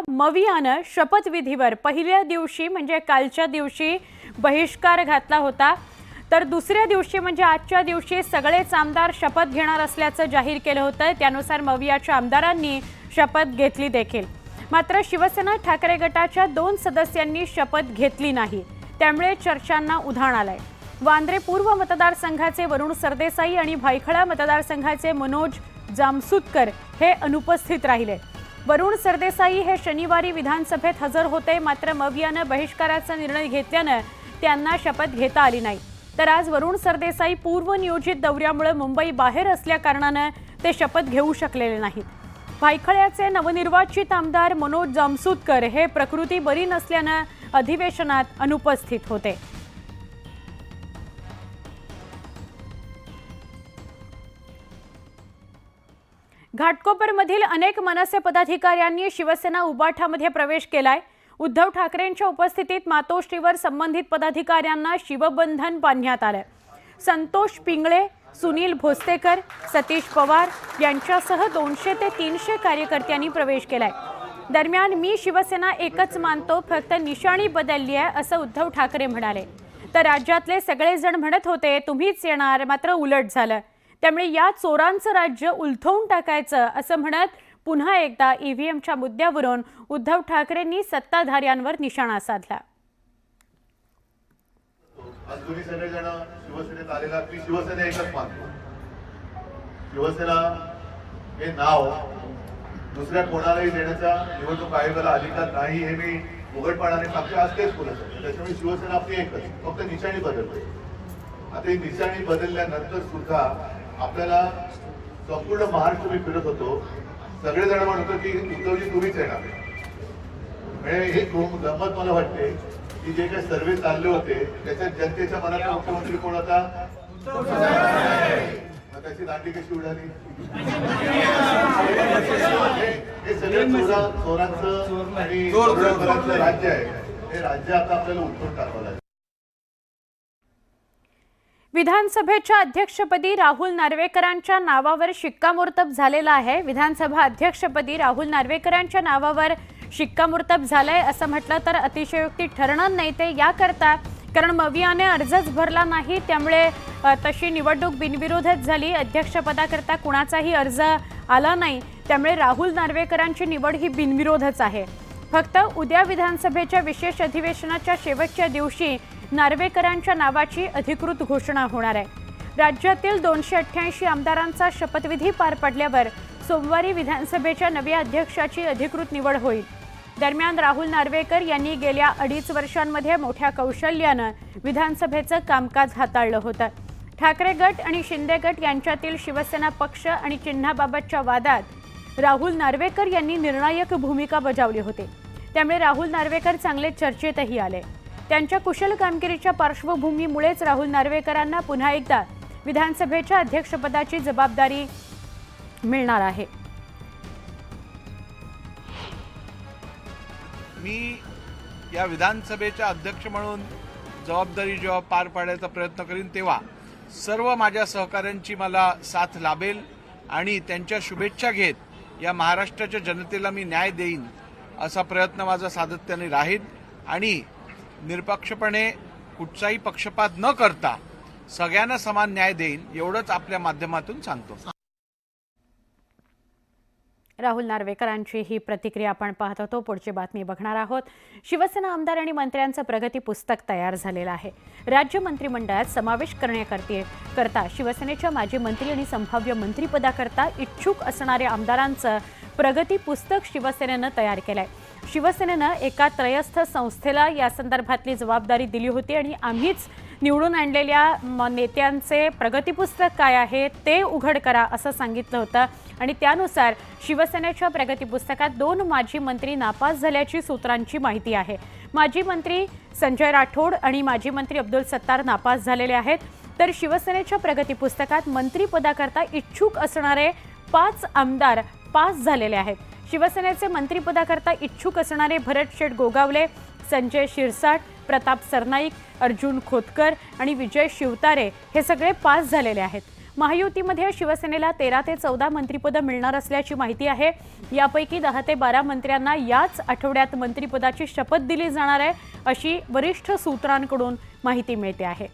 मवियानं शपथविधीवर पहिल्या दिवशी म्हणजे कालच्या दिवशी बहिष्कार घातला होता, तर दुसऱ्या दिवशी म्हणजे आजच्या दिवशी सगळेच आमदार शपथ घेणार असल्याचं जाहीर केलं होतं। त्यानुसार मवियाच्या आमदारांनी शपथ घेतली देखील, मात्र शिवसेना ठाकरे गटाच्या 2 सदस्यांनी शपथ घेतली नाही, त्यामुळे चर्चांना उधाण आलंय। वांद्रे पूर्व मतदारसंघाचे वरुण सरदेसाई आणि भायखळा मतदारसंघाचे मनोज जामसुतकर हे अनुपस्थित राहिले। वरुण सरदेसाई हे शनिवारी विधानसभेत हजर होते, मात्र मवियानं बहिष्काराचा निर्णय घेतल्यानं त्यांना शपथ घेता आली नाही। तर आज वरुण सरदेसाई पूर्व नियोजित दौऱ्यामुळे मुंबई बाहेर असल्या कारणाने ते शपथ घेऊ शकलेले नाहीत। भायखळ्याचे नवनिर्वाचित आमदार मनोज जामसुतकर हे प्रकृती बरी नसल्याने अधिवेशनात अनुपस्थित होते। घाटकोपरमधील अनेक मनसे पदाधिकाऱ्यांनी शिवसेना उबाठामध्ये प्रवेश केलाय। उद्धव ठाकरेंच्या उपस्थितीत मातोश्रीवर संबंधित पदाधिकाऱ्यांना शिवबंधन बांधण्यात आले। संतोष पिंगळे, सुनील भोस्तेकर, सतीश पवार यांच्यासह 200 ते 300 कार्यकर्त्यांनी प्रवेश केलाय। दरम्यान मी शिवसेना एकच मानतो, फक्त निशाणी बदलली आहे असं उद्धव ठाकरे म्हणाले। तर राज्यातले सगळेजण म्हणत होते तुम्हीच येणार, मात्र उलट झालं, त्यामुळे या चोरांचं राज्य उलथवून टाकायचं असं म्हणत पुन्हा एकदा ईव्हीएमच्या मुद्द्यावरून उद्धव ठाकरेंनी सत्ताधाऱ्यांवर निशाणा साधला। आज तुम्ही सगळेजण शिवसेनेत आलेला की शिवसेना एकच मानतो। शिवसेना हे नाव दुसऱ्या कोणालाही देण्याचा निवडणूक आयोगाला अधिकार नाही हे मी उघडपणाने सांगतो। आज तेच बोलत आहे, त्याच्यामुळे शिवसेना आपली एकच, फक्त निशाणी बदलते। आता ही निशाणी बदलल्यानंतर सुद्धा आपल्याला संपूर्ण महाराष्ट्र मी फिरत होतो, सगळेजण म्हणत होते की उद्धवजी तुम्हीच येणार। म्हणजे ही गंमत मला वाटते की जे काही सर्वे चालले होते त्याच्यात जनतेच्या मनात मुख्यमंत्री कोण होता? त्याची दांडी कशी उडाली? हे सगळे चोरांचं आणि चोरांचं राज्य आहे, हे राज्य आता आपल्याला उठवून टाकावं लागेल। विधानसभेच्या अध्यक्षपदी राहुल नार्वेकरांच्या नावावर शिक्कामोर्तब झालेला आहे। विधानसभा अध्यक्षपदी राहुल नार्वेकरांच्या नावावर शिक्कामोर्तब झालंय असं म्हटलं तर अतिशयोक्ती ठरणार नाही। ते याकरता कारण मवियाने अर्जच भरला नाही, त्यामुळे तशी निवडणूक बिनविरोधच झाली। अध्यक्षपदाकरता कुणाचाही अर्ज आला नाही, त्यामुळे राहुल नार्वेकरांची निवड ही बिनविरोधच आहे। फक्त उद्या विधानसभेच्या विशेष अधिवेशनाच्या शेवटच्या दिवशी नार्वेकरांच्या नावाची अधिकृत घोषणा होणार आहे। राज्यातील 288 आमदारांचा शपथविधी पार पडल्यावर सोमवारी विधानसभेच्या नव्या अध्यक्षाची अधिकृत निवड होईल। दरम्यान राहुल नार्वेकर यांनी गेल्या 2.5 वर्षांमध्ये मोठ्या कौशल्याने विधानसभेचं कामकाज हाताळलं होतं। ठाकरे गट आणि शिंदे गट यांच्यातील शिवसेना पक्ष आणि चिन्हाबाबतच्या वादात राहुल नार्वेकर यांनी निर्णायक भूमिका बजावली होती, त्यामुळे राहुल नार्वेकर चांगले चर्चेतही आले। त्यांच्या कुशल कामगिरीच्या पार्श्वभूमीमुळेच राहुल नार्वेकरांना पुन्हा एकदा विधानसभेच्या अध्यक्षपदाची जबाबदारी मिळणार आहे। मी या विधानसभेच्या अध्यक्ष म्हणून जबाबदारी जेव्हा पार पाडायचा प्रयत्न करीन तेव्हा सर्व माझ्या सहकाऱ्यांची मला साथ लाभेल आणि त्यांच्या शुभेच्छा घेत या महाराष्ट्राच्या जनतेला मी न्याय देईन असा प्रयत्न माझा सातत्याने राहील आणि निरपक्षपणे कुठचाही पक्षपात न करता सगळ्यांना समान न्याय देईन एवढंच आपल्या माध्यमातून सांगतो। राहुल नार्वेकरांची ही प्रतिक्रिया आपण पाहत होतो। पुढची बातमी बघणार आहोत। शिवसेना आमदार आणि मंत्र्यांचं प्रगती पुस्तक तयार झालेलं आहे। राज्य मंत्रिमंडळात समावेश करता शिवसेनेच्या माजी मंत्री आणि संभाव्य मंत्रिपदाकरता इच्छुक असणाऱ्या आमदारांचं प्रगती पुस्तक शिवसेनेनं तयार केलंय। शिवसेनेनं एका त्रयस्थ संस्थेला या संदर्भातली जबाबदारी दिली होती आणि आम्हीच निवडून आणलेल्या नेत्यांचे प्रगती पुस्तक काय आहे ते उघड करा असं सांगितलं होतं आणि त्यानुसार शिवसेनेच्या प्रगती पुस्तकात 2 माजी मंत्री नापास झाल्याची सूत्रांची माहिती आहे। माजी मंत्री संजय राठोड आणि माजी मंत्री अब्दुल सत्तार नापास झालेले आहेत, तर शिवसेनेच्या प्रगती पुस्तकात मंत्रिपदाकरता इच्छुक असणारे 5 आमदार पास झालेले आहेत। शिवसेनेचे मंत्रिपदाकरता इच्छुक असणारे भरत शेठ गोगावले, संजय शिरसाट, प्रताप सरनाईक, अर्जुन खोतकर आणि विजय शिवतारे हे सगळे पास झालेले आहेत। महायुतीमध्ये शिवसेनेला 13 ते 14 मंत्रिपदं मिळणार असल्याची माहिती आहे। यापैकी 10 ते 12 मंत्र्यांना याच आठवड्यात मंत्रिपदाची शपथ दिली जाणार आहे, अशी वरिष्ठ सूत्रांकडून माहिती मिळते आहे।